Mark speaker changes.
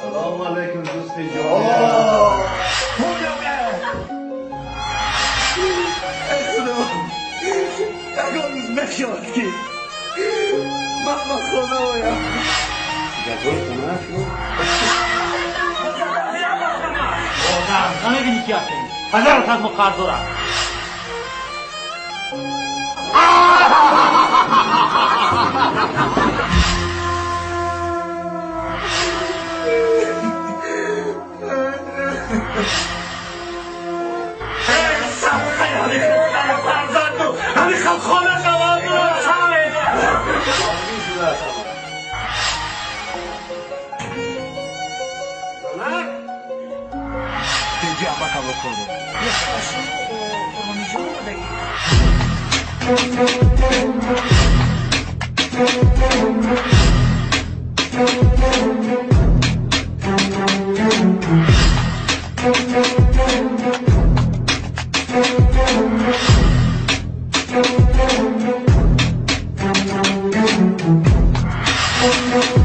Speaker 1: سلام علیکم دوست جان.
Speaker 2: روز نشد که من خونه بایم
Speaker 1: جبور خونه شو.
Speaker 3: نمیبینی که هستیم هزار از ما قرض دارم
Speaker 2: همیخوام خونه شما دارم اینجا اما کم بکنه
Speaker 4: Thank you.